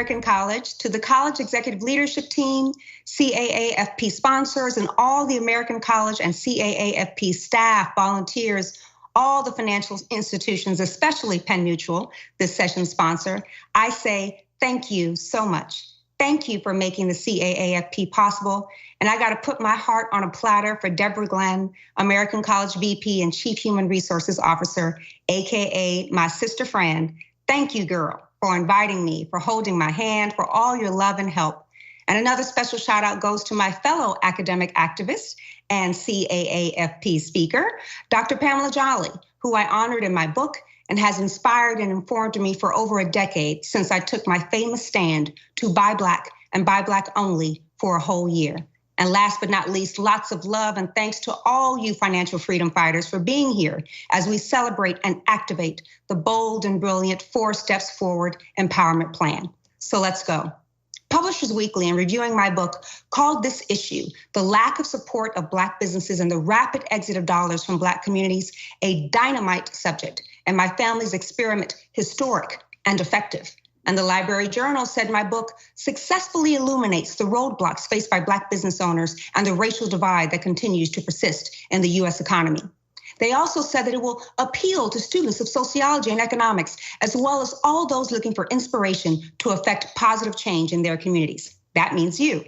American College, to the college executive leadership team, CAAFP sponsors, and all the American College and CAAFP staff, volunteers, all the financial institutions, especially Penn Mutual, this session's sponsor, I say thank you so much. Thank you for making the CAAFP possible. And I got to put my heart on a platter for Deborah Glenn, American College VP and Chief Human Resources Officer, AKA my sister friend. Thank you, girl, for inviting me, for holding my hand, for all your love and help. And another special shout out goes to my fellow academic activist and CAAFP speaker, Dr. Pamela Jolly, who I honored in my book and has inspired and informed me for over a decade since I took my famous stand to buy Black and buy Black only for a whole year. And last but not least, lots of love and thanks to all you financial freedom fighters for being here as we celebrate and activate the bold and brilliant 4 Steps Forward Empowerment Plan. So let's go. Publishers Weekly, in reviewing my book, called this issue, the lack of support of Black businesses and the rapid exit of dollars from Black communities, a dynamite subject, and my family's experiment historic and effective. And the Library Journal said my book successfully illuminates the roadblocks faced by Black business owners and the racial divide that continues to persist in the US economy. They also said that it will appeal to students of sociology and economics, as well as all those looking for inspiration to affect positive change in their communities. That means you.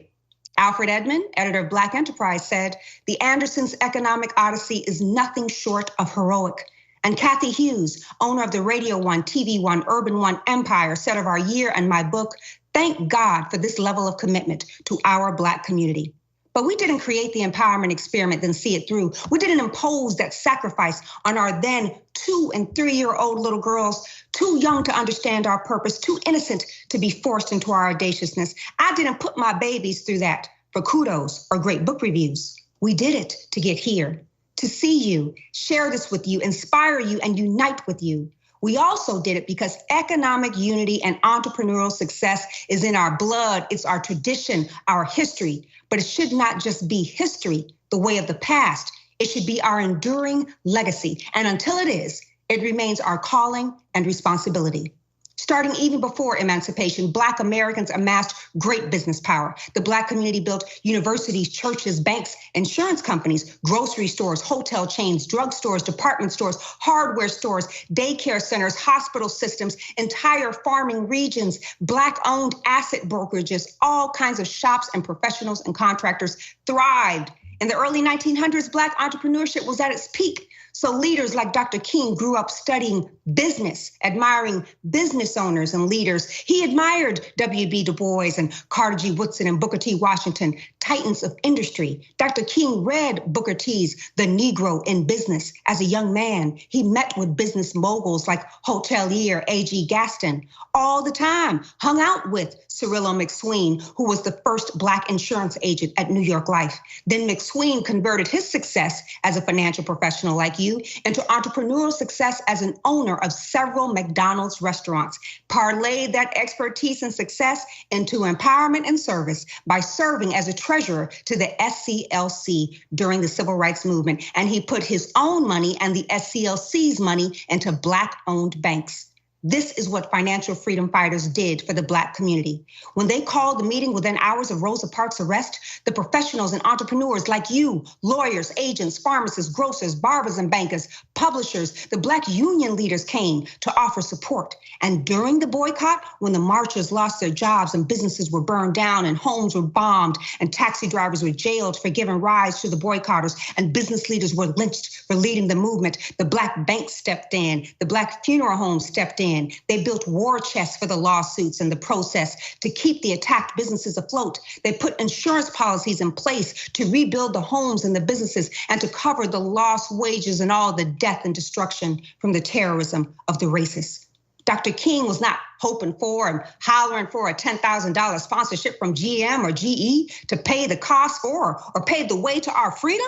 Alfred Edmond, editor of Black Enterprise, said, the Andersons' economic odyssey is nothing short of heroic. And Kathy Hughes, owner of the Radio One, TV One, Urban One empire, said of our year and my book, thank God for this level of commitment to our Black community. But we didn't create the empowerment experiment, then see it through. We didn't impose that sacrifice on our then 2- and 3-year-old little girls, too young to understand our purpose, too innocent to be forced into our audaciousness. I didn't put my babies through that for kudos or great book reviews. We did it to get here, to see you, share this with you, inspire you, and unite with you. We also did it because economic unity and entrepreneurial success is in our blood. It's our tradition, our history. But it should not just be history, the way of the past. It should be our enduring legacy. And until it is, it remains our calling and responsibility. Starting even before emancipation, Black Americans amassed great business power. The Black community built universities, churches, banks, insurance companies, grocery stores, hotel chains, drugstores, department stores, hardware stores, daycare centers, hospital systems, entire farming regions, Black-owned asset brokerages, all kinds of shops and professionals and contractors thrived. In the early 1900s, Black entrepreneurship was at its peak. So leaders like Dr. King grew up studying business, admiring business owners and leaders. He admired W.B. Du Bois and Carter G. Woodson and Booker T. Washington, titans of industry. Dr. King read Booker T's The Negro in Business as a young man. He met with business moguls like hotelier A.G. Gaston all the time, hung out with Cirillo McSween, who was the first Black insurance agent at New York Life. Then McSween converted his success as a financial professional like you into entrepreneurial success as an owner of several McDonald's restaurants, parlayed that expertise and success into empowerment and service by serving as a treasurer to the SCLC during the Civil Rights Movement. And he put his own money and the SCLC's money into Black-owned banks. This is what financial freedom fighters did for the Black community. When they called the meeting within hours of Rosa Parks' arrest, the professionals and entrepreneurs like you, lawyers, agents, pharmacists, grocers, barbers and bankers, publishers, the Black union leaders came to offer support. And during the boycott, when the marchers lost their jobs and businesses were burned down and homes were bombed and taxi drivers were jailed for giving rides to the boycotters and business leaders were lynched for leading the movement, the Black banks stepped in, the Black funeral homes stepped in. They built war chests for the lawsuits and the process to keep the attacked businesses afloat. They put insurance policies in place to rebuild the homes and the businesses and to cover the lost wages and all the death and destruction from the terrorism of the racists. Dr. King was not hoping for and hollering for a $10,000 sponsorship from GM or GE to pay the cost for or pave the way to our freedom.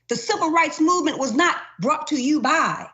The civil rights movement was not brought to you by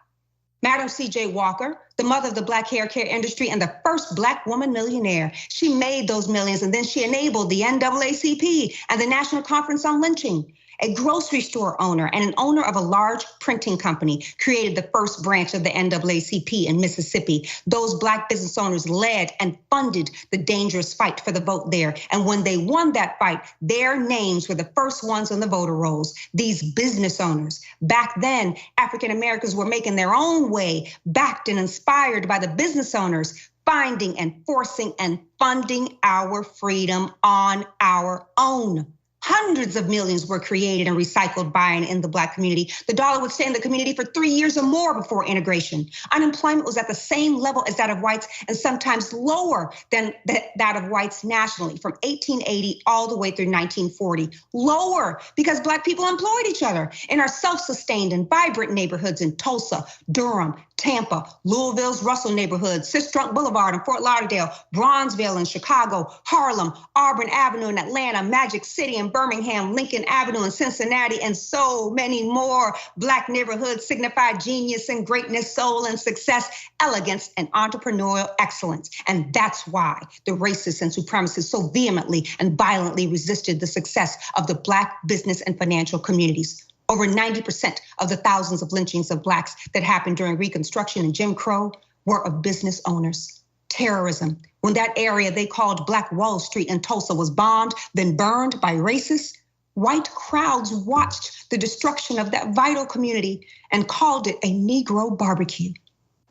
Madam C.J. Walker, the mother of the Black hair care industry and the first Black woman millionaire. She made those millions and then she enabled the NAACP and the National Conference on Lynching. A grocery store owner and an owner of a large printing company created the first branch of the NAACP in Mississippi. Those Black business owners led and funded the dangerous fight for the vote there. And when they won that fight, their names were the first ones on the voter rolls. These business owners. Back then, African Americans were making their own way, backed and inspired by the business owners, finding and forcing and funding our freedom on our own. Hundreds of millions were created and recycled by and in the Black community. The dollar would stay in the community for 3 years or more before integration. Unemployment was at the same level as that of whites and sometimes lower than that of whites nationally from 1880 all the way through 1940. Lower because Black people employed each other in our self-sustained and vibrant neighborhoods in Tulsa, Durham, Tampa, Louisville's Russell neighborhood, Sistrunk Boulevard in Fort Lauderdale, Bronzeville in Chicago, Harlem, Auburn Avenue in Atlanta, Magic City in Birmingham, Lincoln Avenue in Cincinnati, and so many more. Black neighborhoods signified genius and greatness, soul and success, elegance and entrepreneurial excellence. And that's why the racists and supremacists so vehemently and violently resisted the success of the Black business and financial communities. Over 90% of the thousands of lynchings of Blacks that happened during Reconstruction and Jim Crow were of business owners. Terrorism, when that area they called Black Wall Street in Tulsa was bombed, then burned by racists, white crowds watched the destruction of that vital community and called it a Negro barbecue.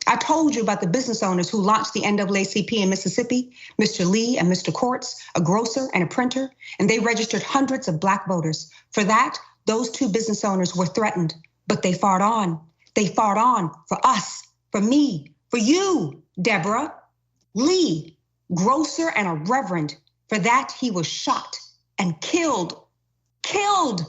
I told you about the business owners who launched the NAACP in Mississippi, Mr. Lee and Mr. Quartz, a grocer and a printer, and they registered hundreds of Black voters. For that, those two business owners were threatened, but they fought on. They fought on for us, for me, for you, Deborah. Lee, grocer and a reverend. For that, he was shot and killed. Killed.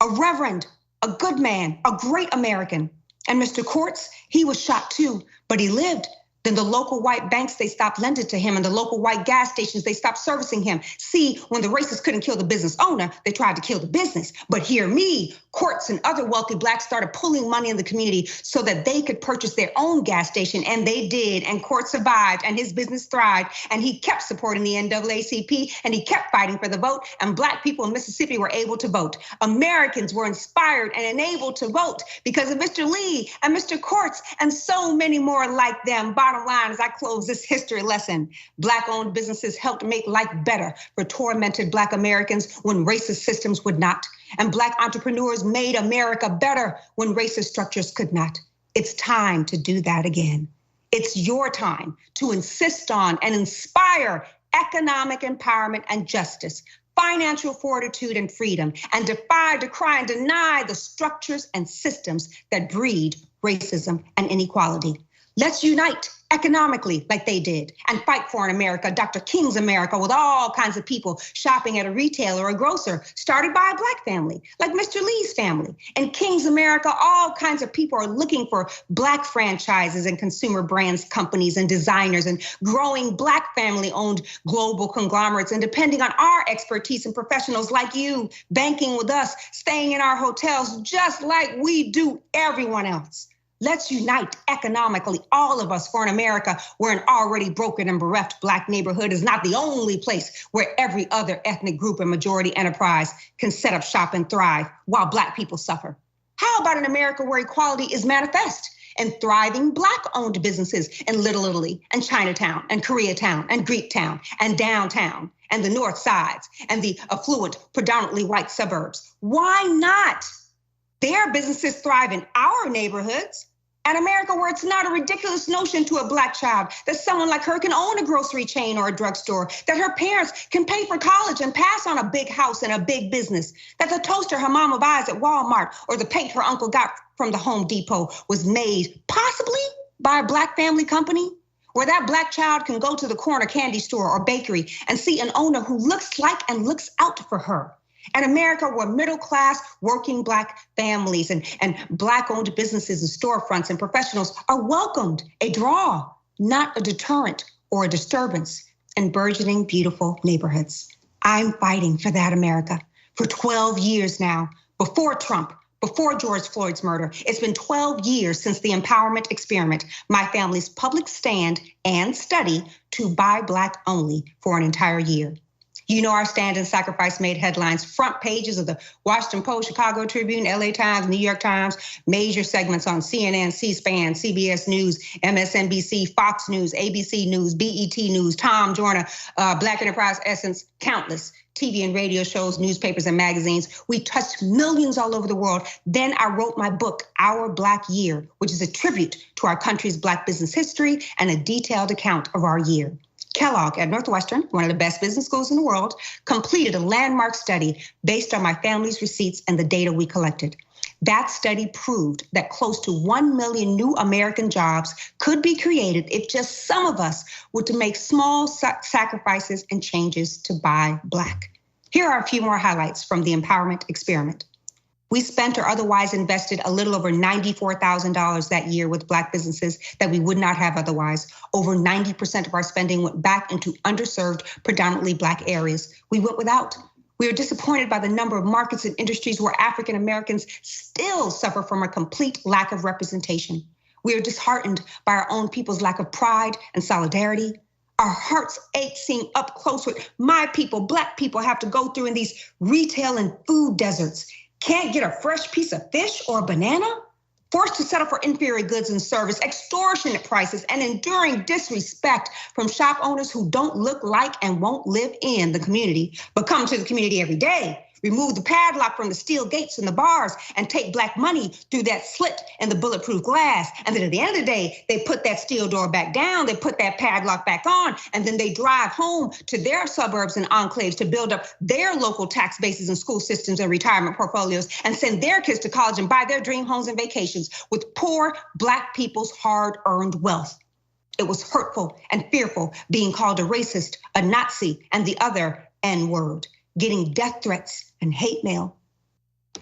A reverend, a good man, a great American. And Mr. Quartz, he was shot too, but he lived. Then the local white banks, they stopped lending to him, and the local white gas stations, they stopped servicing him. See, when the racists couldn't kill the business owner, they tried to kill the business. But hear me, Quartz and other wealthy Blacks started pulling money in the community so that they could purchase their own gas station, and they did. And Quartz survived, and his business thrived, and he kept supporting the NAACP, and he kept fighting for the vote, and Black people in Mississippi were able to vote. Americans were inspired and enabled to vote because of Mr. Lee and Mr. Quartz and so many more like them. Bottom line, as I close this history lesson, Black-owned businesses helped make life better for tormented Black Americans when racist systems would not. And Black entrepreneurs made America better when racist structures could not. It's time to do that again. It's your time to insist on and inspire economic empowerment and justice, financial fortitude and freedom, and defy, decry, and deny the structures and systems that breed racism and inequality. Let's unite economically like they did and fight for an America, Dr. King's America, with all kinds of people shopping at a retailer or a grocer started by a Black family, like Mr. Lee's family. In King's America, all kinds of people are looking for Black franchises and consumer brands, companies and designers and growing Black family-owned global conglomerates. And depending on our expertise and professionals like you, banking with us, staying in our hotels, just like we do everyone else. Let's unite economically, all of us, for an America where an already broken and bereft Black neighborhood is not the only place where every other ethnic group and majority enterprise can set up shop and thrive while Black people suffer. How about an America where equality is manifest in thriving Black-owned businesses in Little Italy and Chinatown and Koreatown and Greektown and downtown and the North Sides and the affluent, predominantly white suburbs? Why not? Their businesses thrive in our neighborhoods. An America where it's not a ridiculous notion to a Black child that someone like her can own a grocery chain or a drugstore, that her parents can pay for college and pass on a big house and a big business, that the toaster her mama buys at Walmart or the paint her uncle got from the Home Depot was made possibly by a Black family company, where that Black child can go to the corner candy store or bakery and see an owner who looks like and looks out for her. An America where middle-class working Black families and Black-owned businesses and storefronts and professionals are welcomed, a draw, not a deterrent or a disturbance, in burgeoning, beautiful neighborhoods. I'm fighting for that America for 12 years now, before Trump, before George Floyd's murder. It's been 12 years since the empowerment experiment, my family's public stand and study to buy Black only for an entire year. You know our stand and sacrifice made headlines, front pages of the Washington Post, Chicago Tribune, LA Times, New York Times, major segments on CNN, C-SPAN, CBS News, MSNBC, Fox News, ABC News, BET News, Tom Joyner, Black Enterprise Essence, countless TV and radio shows, newspapers and magazines. We touched millions all over the world. Then I wrote my book, Our Black Year, which is a tribute to our country's Black business history and a detailed account of our year. Kellogg at Northwestern, one of the best business schools in the world, completed a landmark study based on my family's receipts and the data we collected. That study proved that close to 1 million new American jobs could be created if just some of us were to make small sacrifices and changes to buy Black. Here are a few more highlights from the empowerment experiment. We spent or otherwise invested a little over $94,000 that year with Black businesses that we would not have otherwise. Over 90% of our spending went back into underserved, predominantly Black areas. We went without. We are disappointed by the number of markets and industries where African Americans still suffer from a complete lack of representation. We are disheartened by our own people's lack of pride and solidarity. Our hearts ache seeing up close what my people, Black people, have to go through in these retail and food deserts. Can't get a fresh piece of fish or a banana? Forced to settle for inferior goods and service, extortionate prices, and enduring disrespect from shop owners who don't look like and won't live in the community, but come to the community every day. Remove the padlock from the steel gates in the bars and take Black money through that slit in the bulletproof glass. And then at the end of the day, they put that steel door back down, they put that padlock back on, and then they drive home to their suburbs and enclaves to build up their local tax bases and school systems and retirement portfolios and send their kids to college and buy their dream homes and vacations with poor Black people's hard-earned wealth. It was hurtful and fearful being called a racist, a Nazi, and the other N-word, getting death threats and hate mail.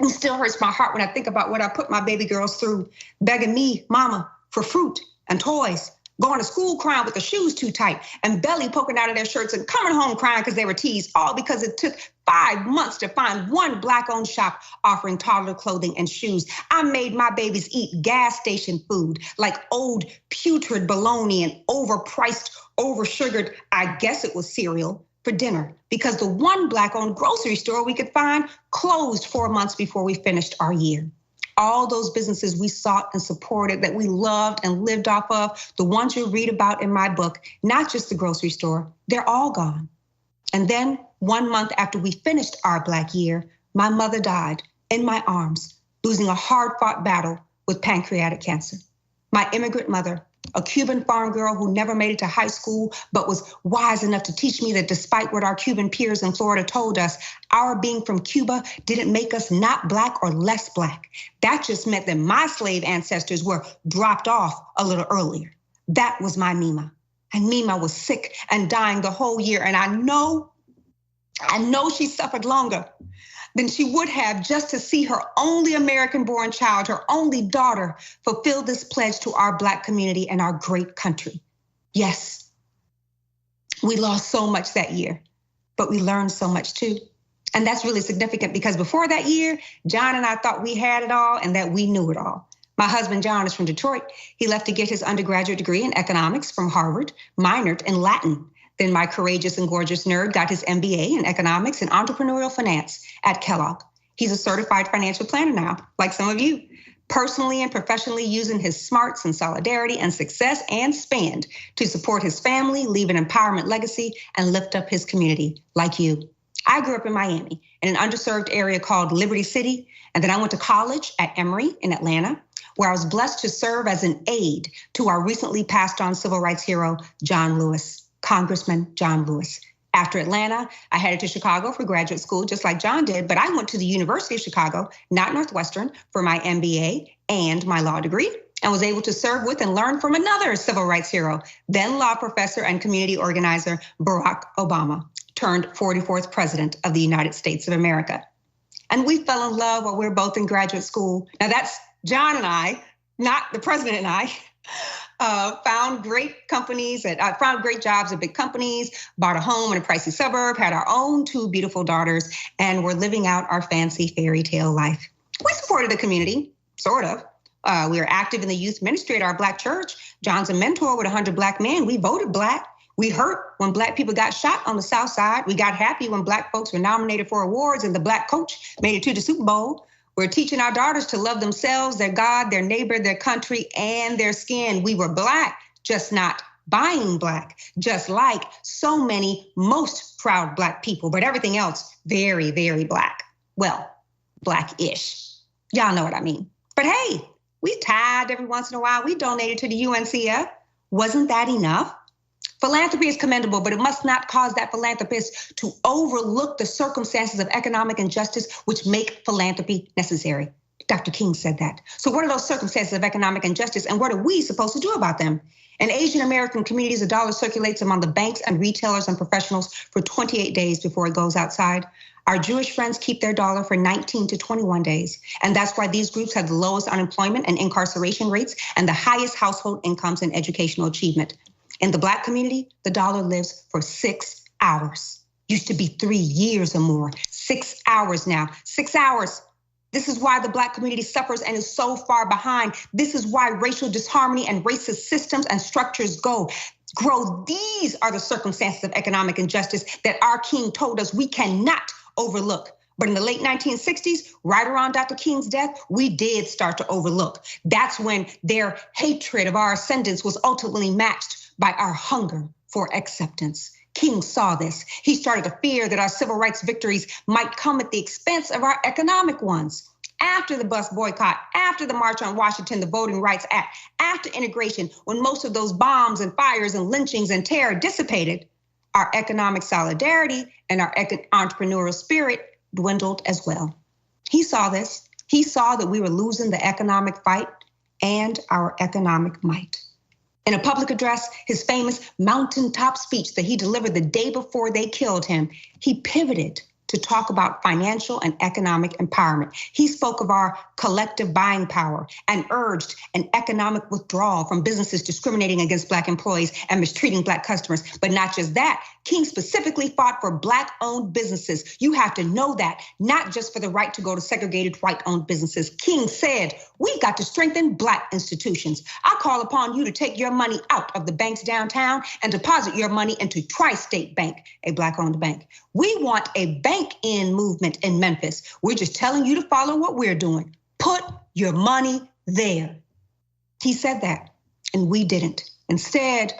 It still hurts my heart when I think about what I put my baby girls through, begging me, mama, for fruit and toys, going to school crying with the shoes too tight and belly poking out of their shirts and coming home crying because they were teased, all because it took 5 months to find one Black-owned shop offering toddler clothing and shoes. I made my babies eat gas station food like old putrid bologna and overpriced, oversugared, I guess it was cereal, for dinner because the one Black-owned grocery store we could find closed 4 months before we finished our year. All those businesses we sought and supported that we loved and lived off of, the ones you read about in my book, not just the grocery store, they're all gone. And then 1 month after we finished our Black year, my mother died in my arms, losing a hard-fought battle with pancreatic cancer. My immigrant mother, a Cuban farm girl who never made it to high school, but was wise enough to teach me that despite what our Cuban peers in Florida told us, our being from Cuba didn't make us not Black or less Black. That just meant that my slave ancestors were dropped off a little earlier. That was my Mima. And Mima was sick and dying the whole year. And I know she suffered longer than she would have just to see her only American-born child, her only daughter, fulfill this pledge to our Black community and our great country. Yes, we lost so much that year, but we learned so much too. And that's really significant because before that year, John and I thought we had it all and that we knew it all. My husband, John, is from Detroit. He left to get his undergraduate degree in economics from Harvard, minored in Latin. Then my courageous and gorgeous nerd got his MBA in economics and entrepreneurial finance at Kellogg. He's a certified financial planner now, like some of you, personally and professionally using his smarts and solidarity and success and spend to support his family, leave an empowerment legacy, and lift up his community, like you. I grew up in Miami, in an underserved area called Liberty City, and then I went to college at Emory in Atlanta, where I was blessed to serve as an aide to our recently passed on civil rights hero, John Lewis. Congressman John Lewis. After Atlanta, I headed to Chicago for graduate school, just like John did, but I went to the University of Chicago, not Northwestern, for my MBA and my law degree, and was able to serve with and learn from another civil rights hero, then law professor and community organizer, Barack Obama, turned 44th president of the United States of America. And we fell in love while we were both in graduate school. Now that's John and I, not the president and I. Found great companies, found great jobs at big companies, bought a home in a pricey suburb, had our own 2 beautiful daughters, and were living out our fancy fairy tale life. We supported the community, sort of. We were active in the youth ministry at our Black church. John's a mentor with 100 Black men. We voted Black. We hurt when Black people got shot on the South Side. We got happy when Black folks were nominated for awards and the Black coach made it to the Super Bowl. We're teaching our daughters to love themselves, their God, their neighbor, their country, and their skin. We were Black, just not buying Black, just like so many most proud Black people, but everything else very, very Black. Well, Black-ish. Y'all know what I mean. But hey, we tithed every once in a while. We donated to the UNCF. Wasn't that enough? Philanthropy is commendable, but it must not cause that philanthropist to overlook the circumstances of economic injustice which make philanthropy necessary. Dr. King said that. So what are those circumstances of economic injustice and what are we supposed to do about them? In Asian American communities, a dollar circulates among the banks and retailers and professionals for 28 days before it goes outside. Our Jewish friends keep their dollar for 19 to 21 days. And that's why these groups have the lowest unemployment and incarceration rates and the highest household incomes and educational achievement. In the Black community, the dollar lives for 6 hours. Used to be 3 years or more. 6 hours now. 6 hours. This is why the Black community suffers and is so far behind. This is why racial disharmony and racist systems and structures grow. These are the circumstances of economic injustice that our King told us we cannot overlook. But in the late 1960s, right around Dr. King's death, we did start to overlook. That's when their hatred of our ascendants was ultimately matched by our hunger for acceptance. King saw this. He started to fear that our civil rights victories might come at the expense of our economic ones. After the bus boycott, after the March on Washington, the Voting Rights Act, after integration, when most of those bombs and fires and lynchings and terror dissipated, our economic solidarity and our entrepreneurial spirit dwindled as well. He saw this. He saw that we were losing the economic fight and our economic might. In a public address, his famous mountaintop speech that he delivered the day before they killed him, he pivoted to talk about financial and economic empowerment. He spoke of our collective buying power and urged an economic withdrawal from businesses discriminating against Black employees and mistreating Black customers. But not just that, King specifically fought for Black-owned businesses. You have to know that, not just for the right to go to segregated white-owned businesses. King said, we've got to strengthen Black institutions. I call upon you to take your money out of the banks downtown and deposit your money into Tri-State Bank, a Black-owned bank. We want a bank-in movement in Memphis. We're just telling you to follow what we're doing. Put your money there. He said that, and we didn't. Instead,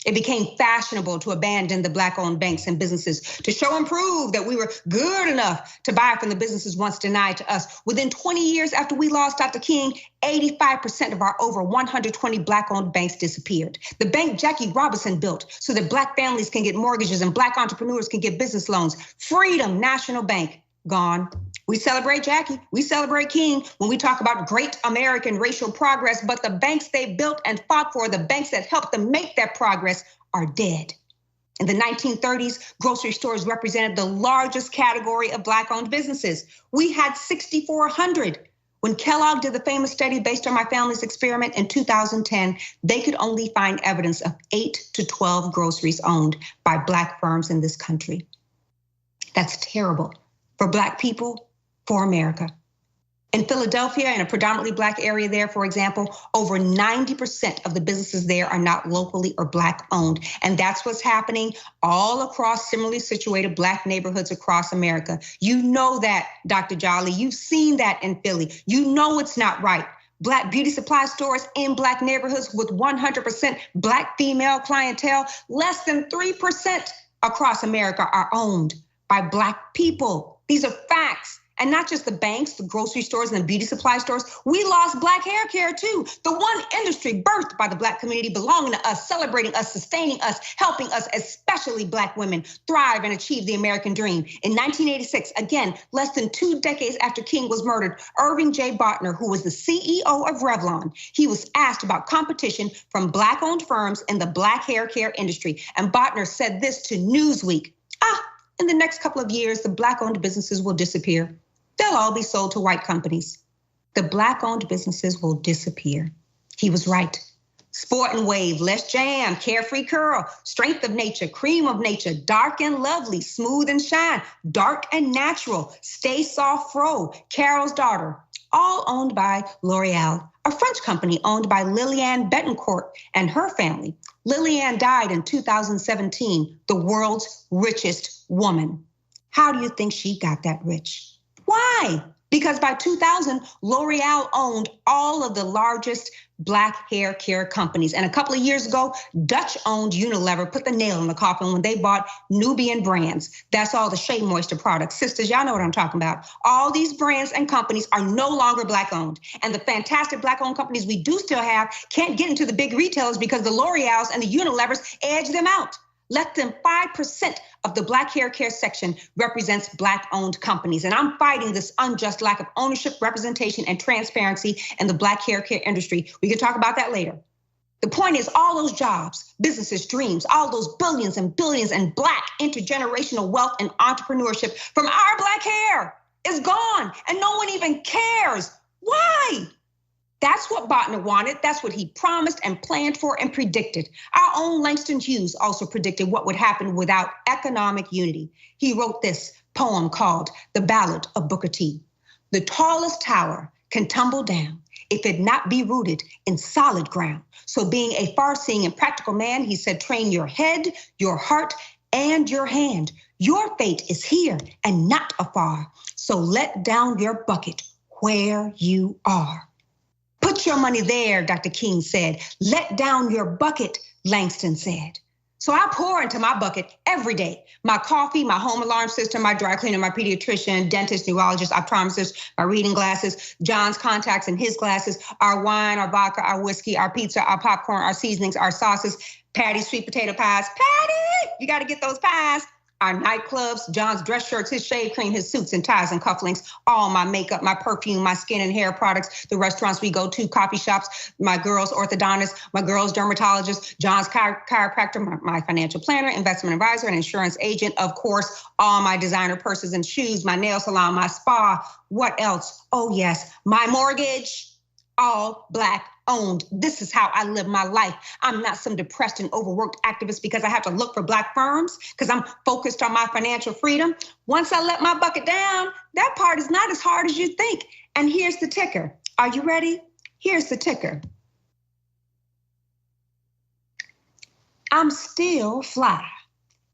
it became fashionable to abandon the Black-owned banks and businesses to show and prove that we were good enough to buy from the businesses once denied to us. Within 20 years after we lost Dr. King, 85% of our over 120 Black-owned banks disappeared. The bank Jackie Robinson built so that Black families can get mortgages and Black entrepreneurs can get business loans. Freedom National Bank, gone. We celebrate Jackie, we celebrate King when we talk about great American racial progress, but the banks they built and fought for, the banks that helped them make that progress, are dead. In the 1930s, grocery stores represented the largest category of Black-owned businesses. We had 6,400. When Kellogg did the famous study based on my family's experiment in 2010, they could only find evidence of 8 to 12 groceries owned by Black firms in this country. That's terrible for Black people, for America. In Philadelphia, in a predominantly Black area there, for example, over 90% of the businesses there are not locally or Black owned. And that's what's happening all across similarly situated Black neighborhoods across America. You know that, Dr. Jolly, you've seen that in Philly. You know it's not right. Black beauty supply stores in Black neighborhoods with 100% Black female clientele, less than 3% across America are owned by Black people. These are facts. And not just the banks, the grocery stores, and the beauty supply stores. We lost Black hair care too. The one industry birthed by the Black community, belonging to us, celebrating us, sustaining us, helping us, especially Black women, thrive and achieve the American dream. In 1986, again, less than 2 decades after King was murdered, Irving J. Botner, who was the CEO of Revlon, he was asked about competition from Black-owned firms in the Black hair care industry. And Botner said this to Newsweek, in the next couple of years, the Black-owned businesses will disappear. They'll all be sold to white companies. The Black-owned businesses will disappear. He was right. Sport and Wave, Les Jam, Carefree Curl, Strength of Nature, Cream of Nature, Dark and Lovely, Smooth and Shine, Dark and Natural, Stay Soft Fro, Carol's Daughter, all owned by L'Oreal, a French company owned by Liliane Bettencourt and her family. Lillian died in 2017, the world's richest woman. How do you think she got that rich? Why? Because by 2000, L'Oreal owned all of the largest Black hair care companies. And a couple of years ago, Dutch-owned Unilever put the nail in the coffin when they bought Nubian brands. That's all the Shea Moisture products. Sisters, y'all know what I'm talking about. All these brands and companies are no longer Black-owned. And the fantastic Black-owned companies we do still have can't get into the big retailers because the L'Oreals and the Unilevers edge them out. Less than 5% of the Black hair care section represents Black-owned companies. And I'm fighting this unjust lack of ownership, representation, and transparency in the Black hair care industry. We can talk about that later. The point is all those jobs, businesses, dreams, all those billions and billions and Black intergenerational wealth and entrepreneurship from our Black hair is gone and no one even cares. Why? That's what Botner wanted. That's what he promised and planned for and predicted. Our own Langston Hughes also predicted what would happen without economic unity. He wrote this poem called The Ballad of Booker T. The tallest tower can tumble down if it not be rooted in solid ground. So being a far-seeing and practical man, he said, train your head, your heart, and your hand. Your fate is here and not afar. So let down your bucket where you are. Put your money there, Dr. King said. Let down your bucket, Langston said. So I pour into my bucket every day. My coffee, my home alarm system, my dry cleaner, my pediatrician, dentist, neurologist, optometrist, my reading glasses, John's contacts and his glasses, our wine, our vodka, our whiskey, our pizza, our popcorn, our seasonings, our sauces, Patty's sweet potato pies. Patty, you gotta get those pies. Our nightclubs, John's dress shirts, his shave cream, his suits and ties and cufflinks, all my makeup, my perfume, my skin and hair products, the restaurants we go to, coffee shops, my girls' orthodontist, my girls' dermatologist, John's chiropractor, my financial planner, investment advisor, and insurance agent, of course, all my designer purses and shoes, my nail salon, my spa. What else? Oh yes, my mortgage, all Black owned. This is how I live my life. I'm not some depressed and overworked activist because I have to look for Black firms because I'm focused on my financial freedom. Once I let my bucket down, that part is not as hard as you think. And here's the ticker. Are you ready? Here's the ticker. I'm still fly.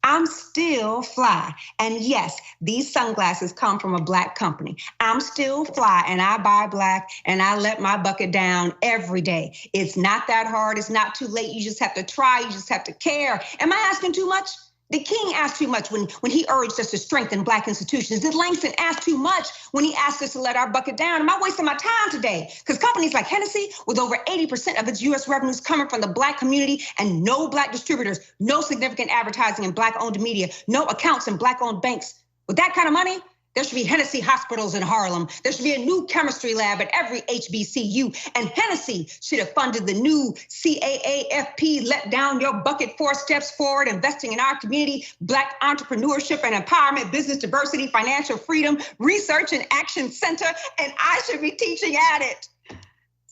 I'm still fly. And yes, these sunglasses come from a Black company. I'm still fly and I buy Black and I let my bucket down every day. It's not that hard. It's not too late. You just have to try. You just have to care. Am I asking too much? Did King ask too much when he urged us to strengthen Black institutions? Did Langston ask too much when he asked us to let our bucket down? Am I wasting my time today? Because companies like Hennessy, with over 80% of its US revenues coming from the Black community and no Black distributors, no significant advertising in Black-owned media, no accounts in Black-owned banks. With that kind of money, there should be Hennessy hospitals in Harlem. There should be a new chemistry lab at every HBCU. And Hennessy should have funded the new CAAFP, Let Down Your Bucket 4 Steps Forward, investing in our community, Black entrepreneurship and empowerment, business diversity, financial freedom, research and action center. And I should be teaching at it.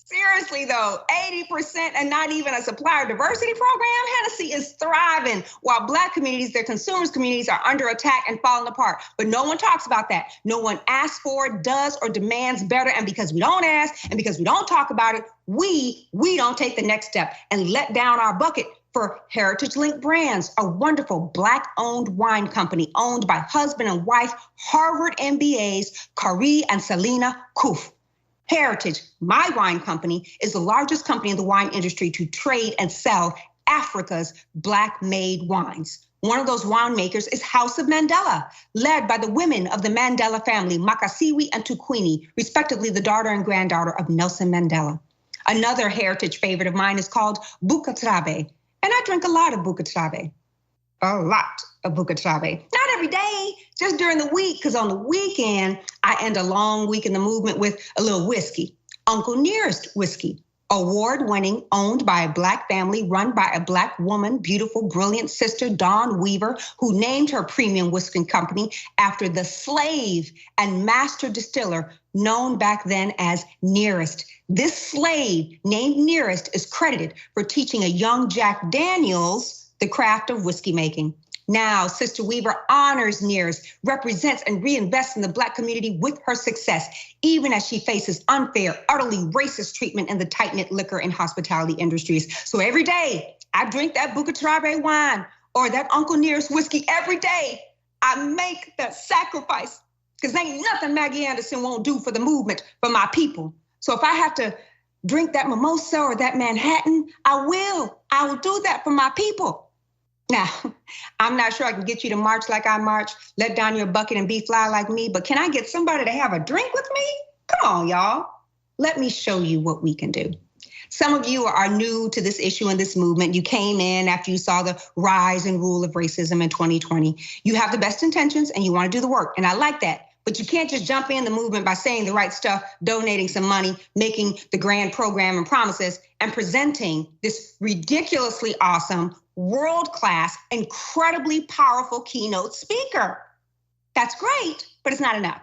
Seriously though, 80% and not even a supplier diversity program. Hennessy is thriving while Black communities, their consumers communities are under attack and falling apart. But no one talks about that. No one asks for, does, or demands better. And because we don't ask and because we don't talk about it, we don't take the next step and let down our bucket for Heritage Link Brands, a wonderful Black-owned wine company owned by husband and wife, Harvard MBAs, Kari and Selena Koof. Heritage, my wine company, is the largest company in the wine industry to trade and sell Africa's Black-made wines. One of those winemakers is House of Mandela, led by the women of the Mandela family, Makasiwi and Tukwini, respectively the daughter and granddaughter of Nelson Mandela. Another heritage favorite of mine is called Bukatrabe, and I drink a lot of Bukatrabe. A lot of Bukatrabe. Not every day, just during the week, because on the weekend, I end a long week in the movement with a little whiskey. Uncle Nearest whiskey, award-winning, owned by a Black family, run by a Black woman, beautiful, brilliant sister, Dawn Weaver, who named her premium whiskey company after the slave and master distiller known back then as Nearest. This slave named Nearest is credited for teaching a young Jack Daniels the craft of whiskey making. Now, Sister Weaver honors Nearest, represents and reinvests in the Black community with her success, even as she faces unfair, utterly racist treatment in the tight-knit liquor and hospitality industries. So every day, I drink that Bucatrabe wine or that Uncle Nearest whiskey every day. I make that sacrifice because ain't nothing Maggie Anderson won't do for the movement, for my people. So if I have to drink that mimosa or that Manhattan, I will do that for my people. Now, I'm not sure I can get you to march like I march, let down your bucket and be fly like me, but can I get somebody to have a drink with me? Come on, y'all. Let me show you what we can do. Some of you are new to this issue and this movement. You came in after you saw the rise and rule of racism in 2020. You have the best intentions and you want to do the work, and I like that. But you can't just jump in the movement by saying the right stuff, donating some money, making the grand program and promises, and presenting this ridiculously awesome, world-class, incredibly powerful keynote speaker. That's great, but it's not enough.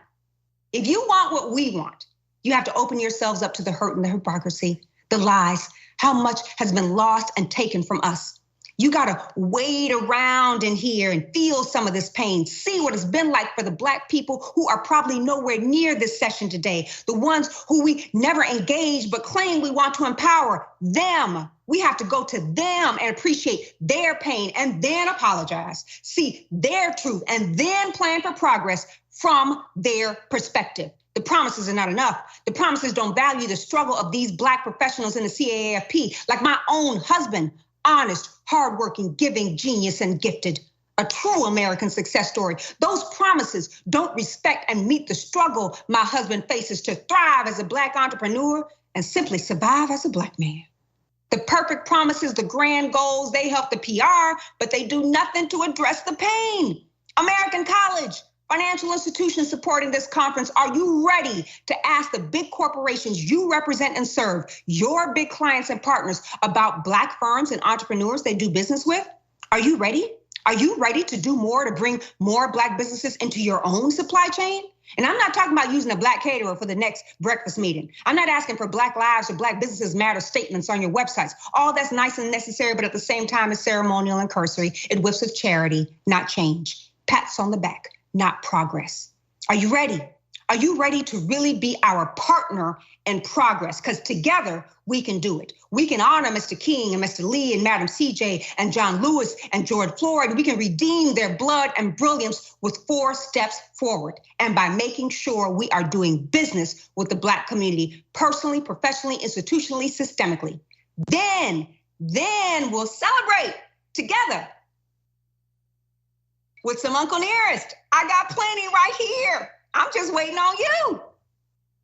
If you want what we want, you have to open yourselves up to the hurt and the hypocrisy, the lies, how much has been lost and taken from us. You gotta wade around in here and feel some of this pain. See what it's been like for the Black people who are probably nowhere near this session today. The ones who we never engage but claim we want to empower. Them. We have to go to them and appreciate their pain and then apologize. See their truth and then plan for progress from their perspective. The promises are not enough. The promises don't value the struggle of these Black professionals in the CAAFP, like my own husband. Honest, hardworking, giving, genius, and gifted. A true American success story. Those promises don't respect and meet the struggle my husband faces to thrive as a Black entrepreneur and simply survive as a Black man. The perfect promises, the grand goals, they help the PR, but they do nothing to address the pain. American College, financial institutions supporting this conference, are you ready to ask the big corporations you represent and serve, your big clients and partners, about Black firms and entrepreneurs they do business with? Are you ready? Are you ready to do more to bring more Black businesses into your own supply chain? And I'm not talking about using a Black caterer for the next breakfast meeting. I'm not asking for Black lives or Black businesses matter statements on your websites. All that's nice and necessary, but at the same time is ceremonial and cursory. It whiffs of charity, not change. Pats on the back, not progress. Are you ready? Are you ready to really be our partner in progress? Because together we can do it. We can honor Mr. King and Mr. Lee and Madam CJ and John Lewis and George Floyd. We can redeem their blood and brilliance with 4 steps forward. And by making sure we are doing business with the Black community, personally, professionally, institutionally, systemically. Then we'll celebrate together with some Uncle Nearest. I got plenty right here. I'm just waiting on you.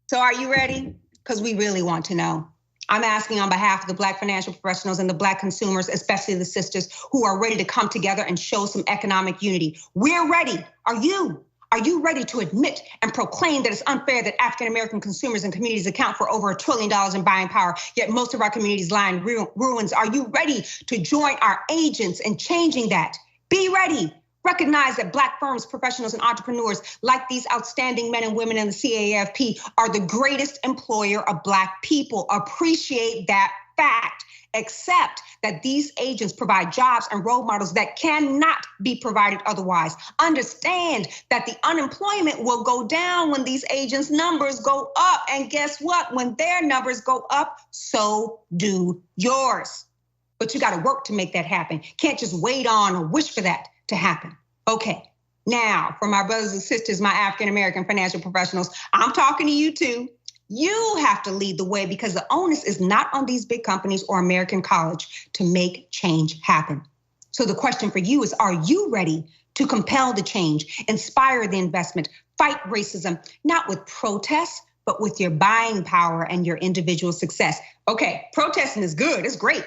So are you ready? Because we really want to know. I'm asking on behalf of the Black financial professionals and the Black consumers, especially the sisters who are ready to come together and show some economic unity. We're ready. Are you? Are you ready to admit and proclaim that it's unfair that African-American consumers and communities account for over $1 trillion in buying power, yet most of our communities lie in ruins? Are you ready to join our agents in changing that? Be ready. Recognize that Black firms, professionals, and entrepreneurs like these outstanding men and women in the CAAFP are the greatest employer of Black people. Appreciate that fact. Accept that these agents provide jobs and role models that cannot be provided otherwise. Understand that the unemployment will go down when these agents' numbers go up. And guess what? When their numbers go up, so do yours. But you got to work to make that happen. Can't just wait on or wish for that to happen. Okay, now for my brothers and sisters, my African-American financial professionals, I'm talking to you too. You have to lead the way because the onus is not on these big companies or American College to make change happen. So the question for you is, are you ready to compel the change, inspire the investment, fight racism, not with protests, but with your buying power and your individual success? Okay, protesting is good, it's great,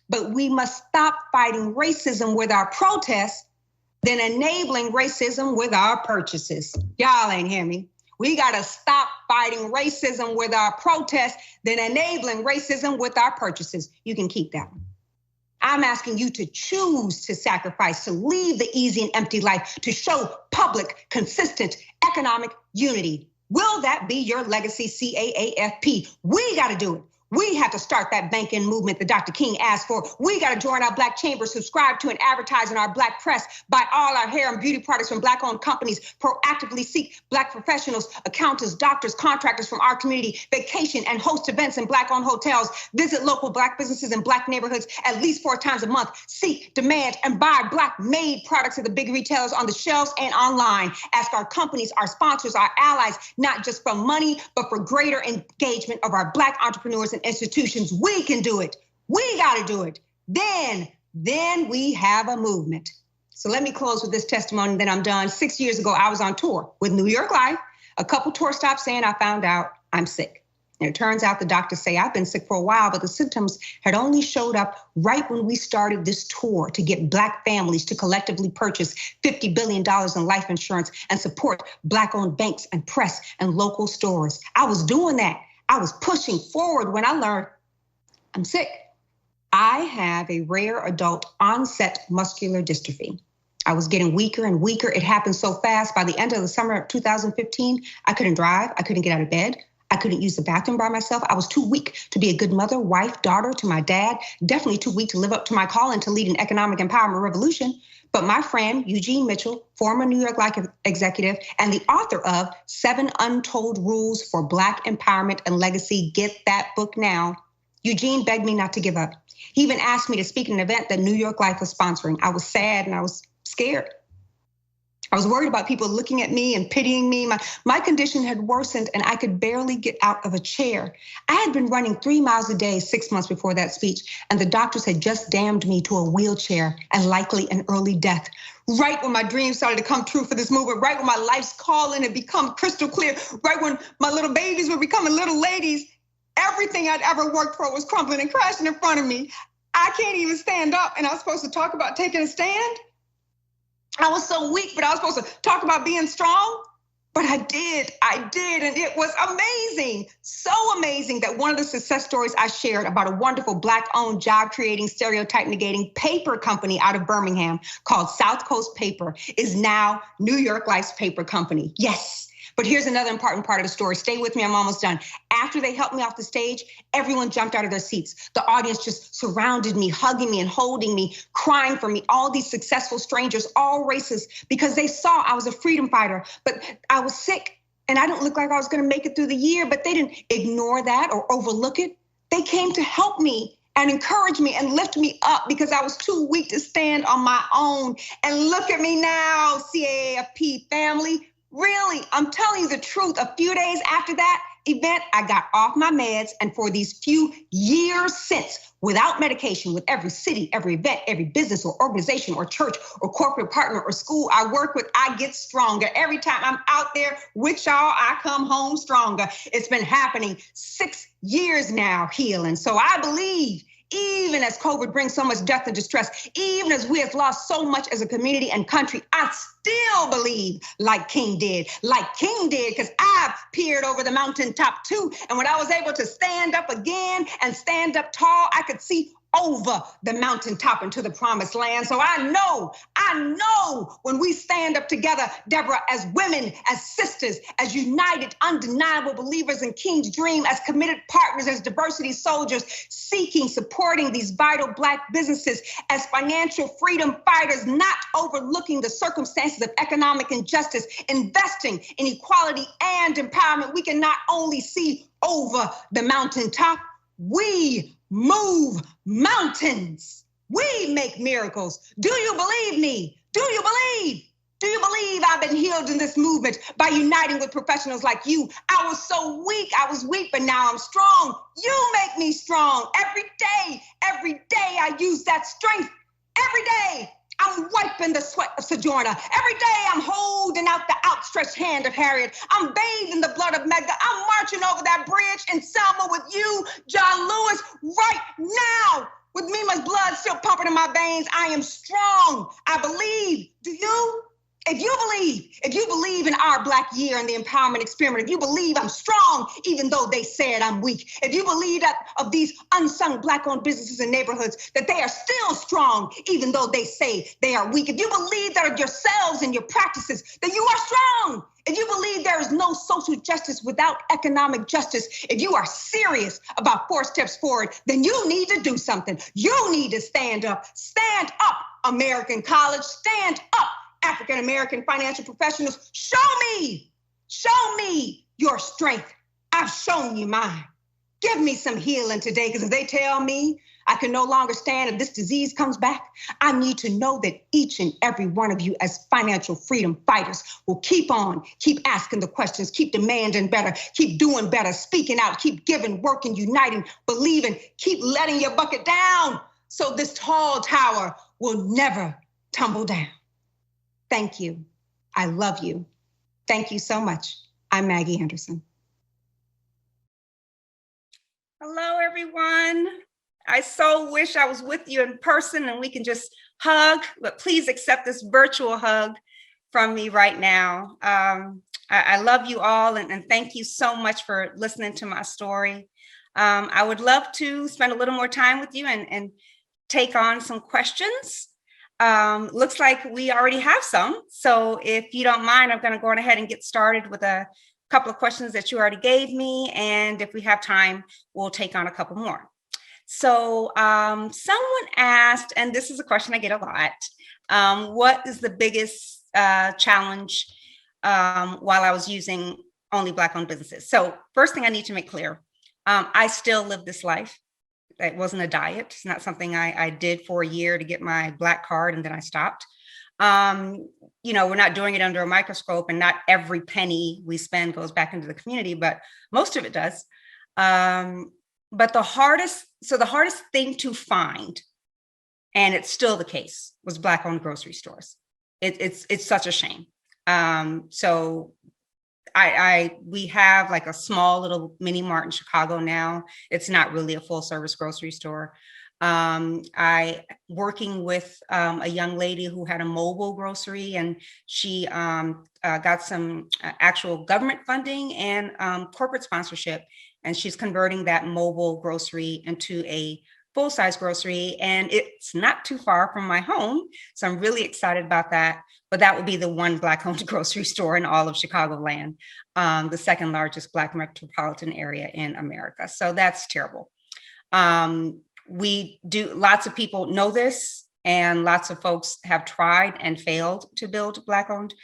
but we must stop fighting racism with our protests, then enabling racism with our purchases. Y'all ain't hear me. We gotta stop fighting racism with our protests, then enabling racism with our purchases. You can keep that one. I'm asking you to choose to sacrifice, to leave the easy and empty life, to show public, consistent economic unity. Will that be your legacy, CAAFP? We gotta do it. We have to start that bank-in movement that Dr. King asked for. We got to join our Black chambers, subscribe to and advertise in our Black press, buy all our hair and beauty products from Black-owned companies, proactively seek Black professionals, accountants, doctors, contractors from our community, vacation and host events in Black-owned hotels, visit local Black businesses in Black neighborhoods at least 4 times a month, seek, demand, and buy Black-made products at the big retailers on the shelves and online. Ask our companies, our sponsors, our allies, not just for money, but for greater engagement of our Black entrepreneurs and institutions. We can do it. We got to do it. Then we have a movement. So let me close with this testimony, then I'm done. 6 years ago, I was on tour with New York Life. A couple tour stops in, I found out I'm sick. And it turns out the doctors say I've been sick for a while, but the symptoms had only showed up right when we started this tour to get Black families to collectively purchase $50 billion in life insurance and support Black-owned banks and press and local stores. I was doing that. I was pushing forward when I learned I'm sick. I have a rare adult onset muscular dystrophy. I was getting weaker and weaker. It happened so fast. By the end of the summer of 2015, I couldn't drive. I couldn't get out of bed. I couldn't use the bathroom by myself. I was too weak to be a good mother, wife, daughter to my dad. Definitely too weak to live up to my calling to lead an economic empowerment revolution. But my friend, Eugene Mitchell, former New York Life executive and the author of 7 Untold Rules for Black Empowerment and Legacy, get that book now. Eugene begged me not to give up. He even asked me to speak at an event that New York Life was sponsoring. I was sad and I was scared. I was worried about people looking at me and pitying me. My condition had worsened and I could barely get out of a chair. I had been running 3 miles a day 6 months before that speech, and the doctors had just damned me to a wheelchair and likely an early death. Right when my dreams started to come true for this movement, right when my life's calling had become crystal clear, right when my little babies were becoming little ladies, everything I'd ever worked for was crumbling and crashing in front of me. I can't even stand up, and I was supposed to talk about taking a stand. I was so weak, but I was supposed to talk about being strong. But I did, and it was amazing. So amazing that one of the success stories I shared about a wonderful Black-owned, job-creating, stereotype-negating paper company out of Birmingham called South Coast Paper is now New York Life's paper company. Yes. But here's another important part of the story. Stay with me, I'm almost done. After they helped me off the stage, everyone jumped out of their seats. The audience just surrounded me, hugging me and holding me, crying for me. All these successful strangers, all races, because they saw I was a freedom fighter, but I was sick and I didn't look like I was gonna make it through the year, but they didn't ignore that or overlook it. They came to help me and encourage me and lift me up because I was too weak to stand on my own. And look at me now, CAAFP family. Really, I'm telling you the truth. A few days after that event, I got off my meds, and for these few years since, without medication, with every city, every event, every business or organization or church or corporate partner or school I work with, I get stronger. Every time I'm out there with y'all, I come home stronger. It's been happening 6 years now, healing. So I believe, even as COVID brings so much death and distress, even as we have lost so much as a community and country, I still believe like King did, because I've peered over the mountaintop too. And when I was able to stand up again and stand up tall, I could see over the mountaintop into the promised land. So I know when we stand up together, Deborah, as women, as sisters, as united, undeniable believers in King's dream, as committed partners, as diversity soldiers, seeking, supporting these vital Black businesses, as financial freedom fighters, not overlooking the circumstances of economic injustice, investing in equality and empowerment, we can not only see over the mountaintop, we move mountains. We make miracles. Do you believe me? Do you believe? Do you believe I've been healed in this movement by uniting with professionals like you? I was so weak. I was weak, but now I'm strong. You make me strong. Every day I use that strength. Every day I'm wiping the sweat of Sojourner. Every day I'm holding out the outstretched hand of Harriet. I'm bathed in the blood of Medgar. I'm marching over that bridge in Selma with you, John Lewis, right now. With Mima's blood still pumping in my veins, I am strong. I believe. Do you? If you believe in our Black year and the empowerment experiment, if you believe I'm strong, even though they said I'm weak, if you believe that of these unsung Black-owned businesses and neighborhoods, that they are still strong, even though they say they are weak, if you believe that of yourselves and your practices, that you are strong, If you believe there is no social justice without economic justice, if you are serious about 4 steps forward, then you need to do something. You need to stand up. Stand up, American college. Stand up, African American financial professionals. Show me your strength. I've shown you mine. Give me some healing today, because if they tell me I can no longer stand if this disease comes back, I need to know that each and every one of you as financial freedom fighters will keep asking the questions, keep demanding better, keep doing better, speaking out, keep giving, working, uniting, believing, keep letting your bucket down so this tall tower will never tumble down. Thank you. I love you. Thank you so much. I'm Maggie Anderson. Hello, everyone. I so wish I was with you in person and we can just hug, but please accept this virtual hug from me right now. I love you all, and thank you so much for listening to my story. I would love to spend a little more time with you and take on some questions. Looks like we already have some. So if you don't mind, I'm going to go ahead and get started with a couple of questions that you already gave me. And if we have time, we'll take on a couple more. So someone asked, and this is a question I get a lot, what is the biggest challenge while I was using only Black-owned businesses? So first thing I need to make clear, I still live this life. It wasn't a diet. It's not something I did for a year to get my Black card and then I stopped. We're not doing it under a microscope, and not every penny we spend goes back into the community, but most of it does. But the hardest thing to find, and it's still the case, was Black-owned grocery stores. It's such a shame. So we have like a small little mini mart in Chicago now. It's not really a full service grocery store. I working with a young lady who had a mobile grocery, and she got some actual government funding and corporate sponsorship, and she's converting that mobile grocery into a full-size grocery, and it's not too far from my home, so I'm really excited about that. But that would be the one Black-owned grocery store in all of Chicagoland, the second largest Black metropolitan area in America. So that's terrible. Lots of people know this, and lots of folks have tried and failed to build Black-owned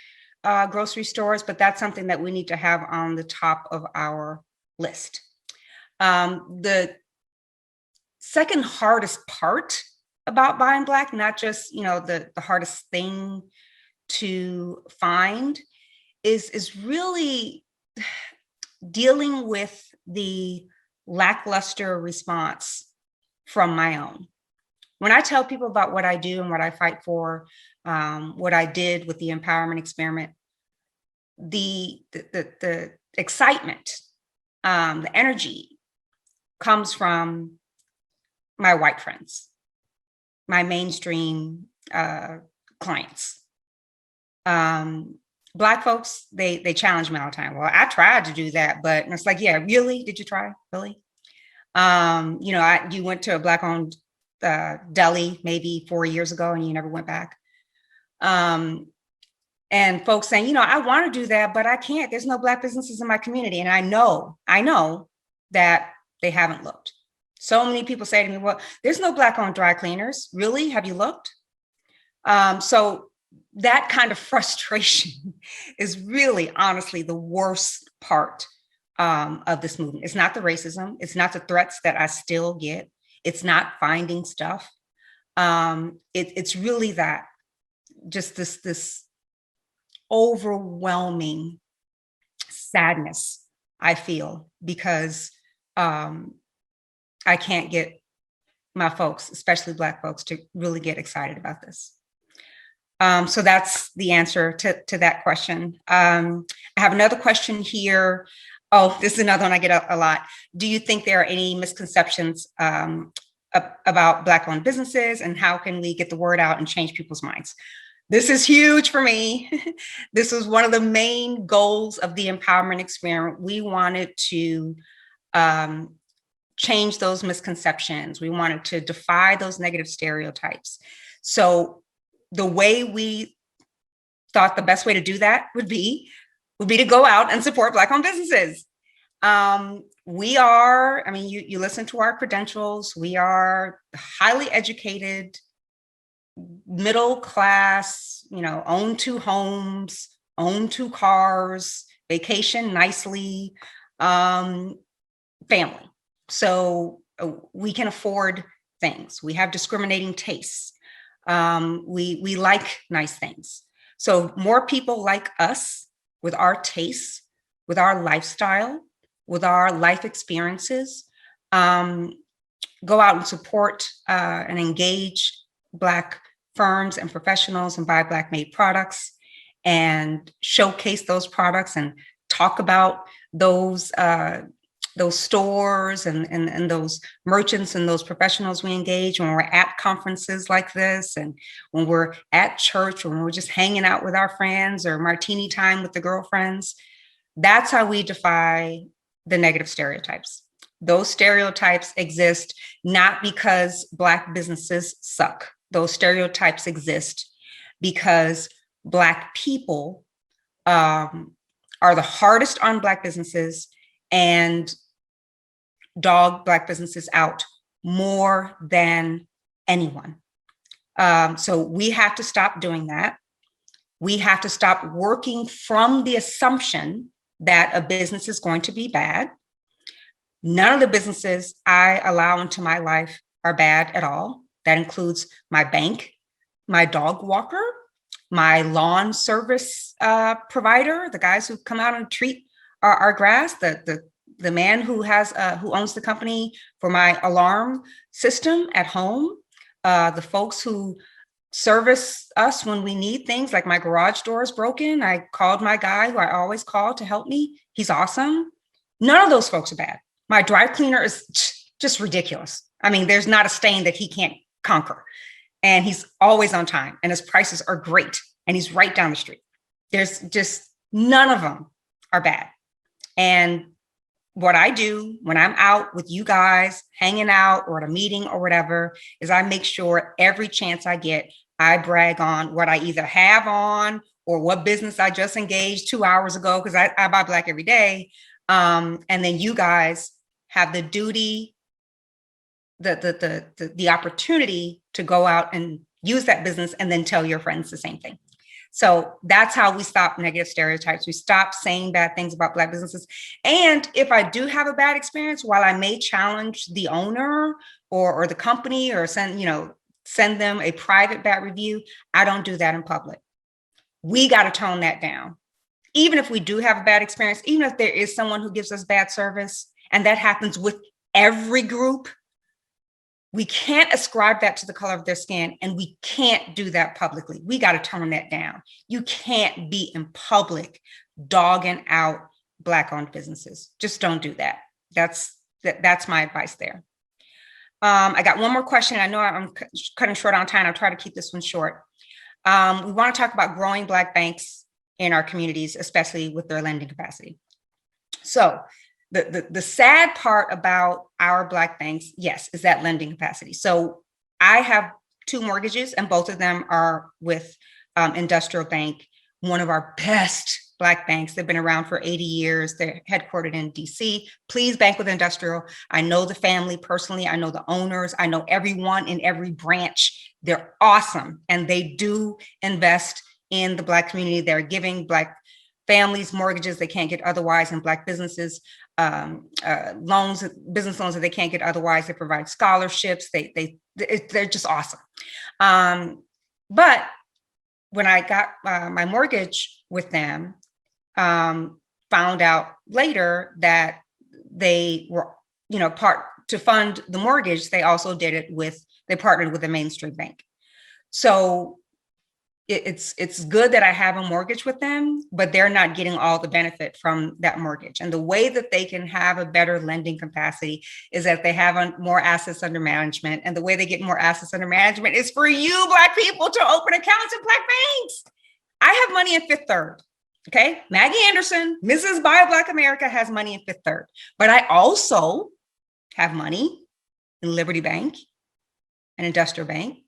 grocery stores, but that's something that we need to have on the top of our list. The second hardest part about buying Black, not just the hardest thing to find, is really dealing with the lackluster response from my own. When I tell people about what I do and what I fight for, what I did with the empowerment experiment, the excitement, the energy comes from my white friends, my mainstream clients. Black folks, they challenge me all the time. Well, I tried to do that, but it's like, yeah, really? Did you try? Really? You went to a Black-owned deli maybe 4 years ago and you never went back. And folks saying, I want to do that, but I can't. There's no Black businesses in my community. And I know that they haven't looked. So many people say to me, well, there's no Black-owned dry cleaners. Really? Have you looked? So that kind of frustration is really, honestly, the worst part of this movement. It's not the racism. It's not the threats that I still get. It's not finding stuff. It's really that, just this overwhelming sadness I feel because I can't get my folks, especially Black folks, to really get excited about this. So that's the answer to that question. I have another question here. Oh, this is another one I get a lot. Do you think there are any misconceptions about Black-owned businesses, and how can we get the word out and change people's minds? This is huge for me. This was one of the main goals of the empowerment experiment. We wanted to change those misconceptions. We wanted to defy those negative stereotypes. So the way we thought the best way to do that would be would be to go out and support Black-owned businesses. We are, I mean, you listen to our credentials. We are highly educated, middle class, own 2 homes, own 2 cars, vacation nicely, family. So we can afford things. We have discriminating tastes. We like nice things. So more people like us with our tastes, with our lifestyle, with our life experiences, go out and support and engage Black firms and professionals and buy Black made products and showcase those products and talk about those stores and those merchants and those professionals we engage when we're at conferences like this, and when we're at church, or when we're just hanging out with our friends, or martini time with the girlfriends. That's how we defy the negative stereotypes. Those stereotypes exist not because Black businesses suck. Those stereotypes exist because Black people are the hardest on Black businesses and dog Black businesses out more than anyone. So we have to stop doing that. We have to stop working from the assumption that a business is going to be bad. None of the businesses I allow into my life are bad at all. That includes my bank, my dog walker, my lawn service provider, the guys who come out and treat our grass, the man who owns the company for my alarm system at home, the folks who service us when we need things, like my garage door is broken. I called my guy who I always call to help me. He's awesome. None of those folks are bad. My dry cleaner is just ridiculous. I mean, there's not a stain that he can't conquer. And he's always on time, and his prices are great. And he's right down the street. There's just none of them are bad. And what I do when I'm out with you guys, hanging out or at a meeting or whatever, is I make sure every chance I get, I brag on what I either have on or what business I just engaged 2 hours ago, because I buy Black every day. And then you guys have the duty, the opportunity to go out and use that business and then tell your friends the same thing. So that's how we stop negative stereotypes. We stop saying bad things about Black businesses. And if I do have a bad experience, while I may challenge the owner or the company, or send them a private bad review, I don't do that in public. We got to tone that down. Even if we do have a bad experience, even if there is someone who gives us bad service, and that happens with every group, we can't ascribe that to the color of their skin, and we can't do that publicly. We got to tone that down. You can't be in public dogging out Black-owned businesses. Just don't do that. That's my advice there. I got one more question. I know I'm cutting short on time. I'll try to keep this one short. We want to talk about growing Black banks in our communities, especially with their lending capacity. So the sad part about our Black banks, yes, is that lending capacity. So I have 2 mortgages, and both of them are with Industrial Bank, one of our best Black banks. They've been around for 80 years. They're headquartered in DC. Please bank with Industrial. I know the family personally. I know the owners. I know everyone in every branch. They're awesome. And they do invest in the Black community. They're giving Black families mortgages they can't get otherwise, and Black businesses business loans that they can't get otherwise. They provide scholarships. They're just awesome. But when I got my mortgage with them, found out later that they were, to fund the mortgage, they also they partnered with a mainstream bank. So it's good that I have a mortgage with them, but they're not getting all the benefit from that mortgage. And the way that they can have a better lending capacity is that they have more assets under management. And the way they get more assets under management is for you Black people to open accounts in Black banks. I have money in Fifth Third. Okay. Maggie Anderson, Mrs. Buy Black America, has money in Fifth Third, but I also have money in Liberty Bank, an Industrial Bank,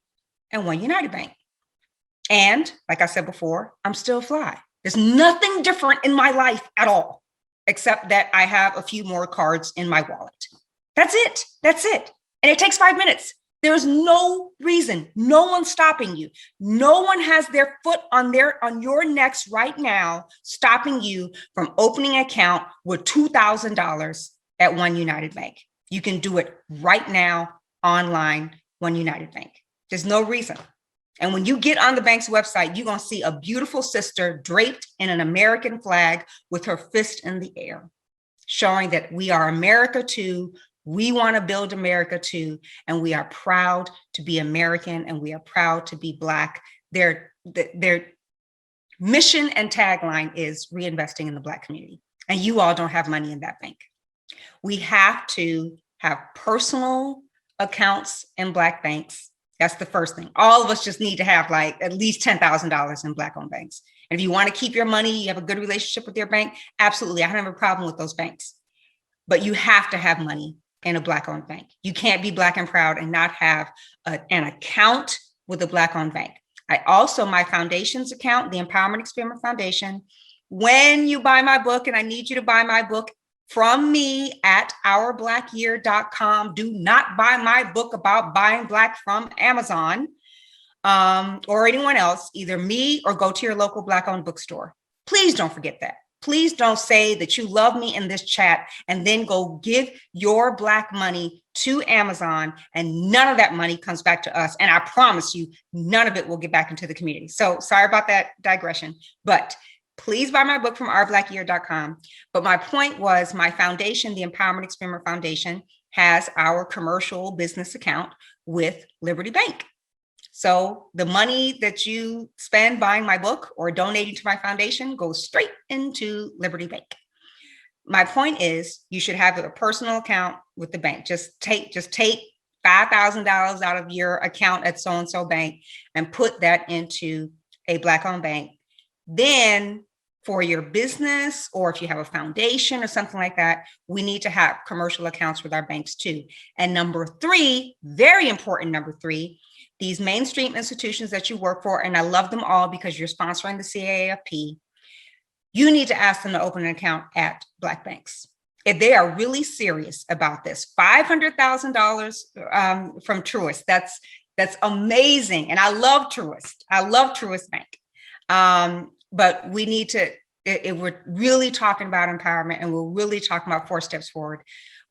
and One United Bank. And like I said before, I'm still fly. There's nothing different in my life at all, except that I have a few more cards in my wallet. That's it. That's it. And it takes 5 minutes. There's no reason. No one's stopping you. No one has their foot on your necks right now, stopping you from opening an account with $2,000 at One United Bank. You can do it right now online, One United Bank. There's no reason. And when you get on the bank's website, you're going to see a beautiful sister draped in an American flag with her fist in the air, showing that we are America too. We want to build America too. And we are proud to be American, and we are proud to be Black. Their mission and tagline is reinvesting in the Black community. And you all don't have money in that bank. We have to have personal accounts in Black banks. That's the first thing. All of us just need to have like at least $10,000 in Black-owned banks. And if you want to keep your money, you have a good relationship with your bank, absolutely. I don't have a problem with those banks. But you have to have money in a Black-owned bank. You can't be Black and proud and not have an account with a Black-owned bank. My foundation's account, the Empowerment Experiment Foundation, when you buy my book, and I need you to buy my book from me at ourblackyear.com. Do not buy my book about buying Black from Amazon or anyone else, either me or go to your local Black-owned bookstore. Please don't forget that. Please don't say that you love me in this chat and then go give your Black money to Amazon and none of that money comes back to us. And I promise you, none of it will get back into the community. So sorry about that digression, but please buy my book from ourblackyear.com. But my point was, my foundation, the Empowerment Experiment Foundation, has our commercial business account with Liberty Bank. So the money that you spend buying my book or donating to my foundation goes straight into Liberty Bank. My point is, you should have a personal account with the bank. Just take $5,000 out of your account at so-and-so bank and put that into a Black-owned bank. Then for your business, or if you have a foundation or something like that, we need to have commercial accounts with our banks too. And number three, very important, number three, these mainstream institutions that you work for, and I love them all because you're sponsoring the CAAFP, you need to ask them to open an account at Black banks. If they are really serious about this, $500,000 from Truist, that's amazing. And I love Truist. I love Truist Bank. But we need to, if we're really talking about empowerment and we're really talking about 4 steps forward,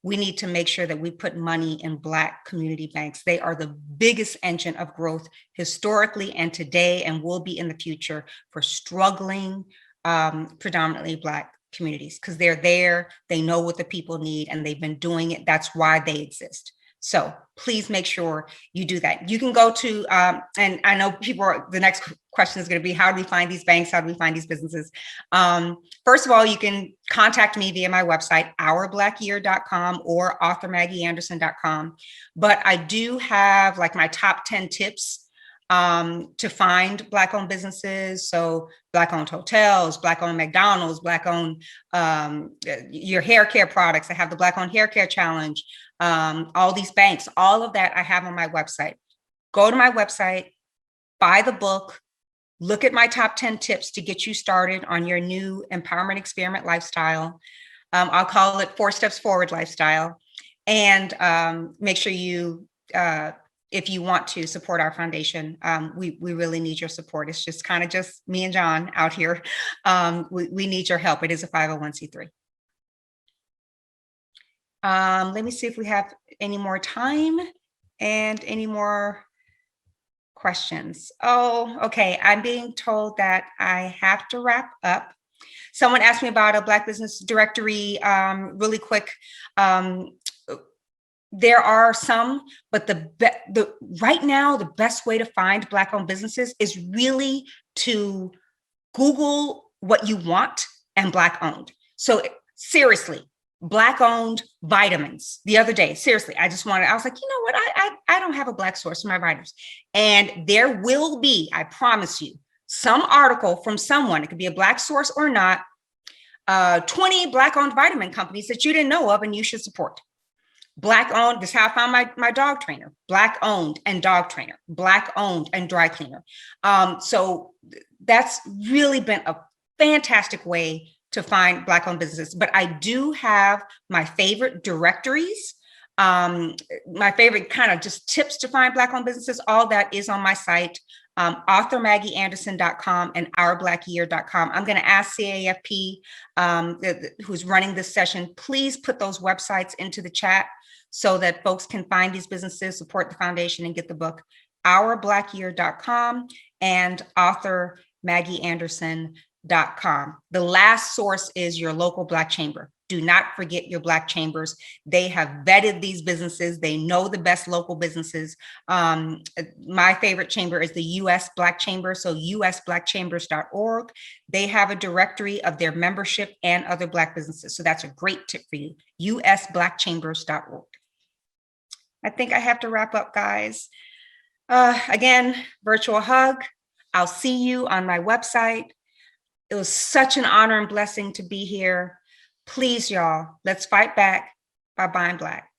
we need to make sure that we put money in Black community banks. They are the biggest engine of growth historically and today, and will be in the future for struggling, predominantly Black communities, because they're there, they know what the people need, and they've been doing it. That's why they exist. So please make sure you do that. You can go to, and I know the next question is going to be, how do we find these banks? How do we find these businesses? First of all, you can contact me via my website, ourblackyear.com or authormaggieanderson.com. But I do have like my top 10 tips to find Black-owned businesses. So Black-owned hotels, Black-owned McDonald's, Black-owned your hair care products. I have the Black-owned hair care challenge. All these banks, all of that I have on my website. Go to my website, buy the book, look at my top 10 tips to get you started on your new empowerment experiment lifestyle. I'll call it 4 steps forward lifestyle. And make sure you, if you want to support our foundation, we really need your support. It's just kind of just me and John out here. We need your help. It is a 501c3. Let me see if we have any more time and any more questions. Oh, okay. I'm being told that I have to wrap up. Someone asked me about a Black Business Directory really quick. There are some, but right now, the best way to find Black-owned businesses is really to Google what you want and Black-owned. So seriously, Black-owned vitamins. The other day, seriously, I was like, you know what? I don't have a Black source for my vitamins. And there will be, I promise you, some article from someone, it could be a Black source or not, 20 Black-owned vitamin companies that you didn't know of and you should support. Black-owned, this is how I found my dog trainer, Black-owned and dog trainer, Black-owned and dry cleaner. So that's really been a fantastic way to find Black-owned businesses. But I do have my favorite directories, my favorite kind of just tips to find Black-owned businesses. All that is on my site, authormaggieanderson.com and ourblackyear.com. I'm going to ask CAAFP, who's running this session, please put those websites into the chat so that folks can find these businesses, support the foundation, and get the book. ourblackyear.com and authormaggieanderson.com. The last source is your local Black chamber. Do not forget your Black chambers. They have vetted these businesses. They know the best local businesses. My favorite chamber is the US Black Chamber, so usblackchambers.org. They have a directory of their membership and other Black businesses. So that's a great tip for you, usblackchambers.org. I think I have to wrap up, guys. Again, virtual hug. I'll see you on my website. It was such an honor and blessing to be here. Please, y'all, let's fight back by buying Black.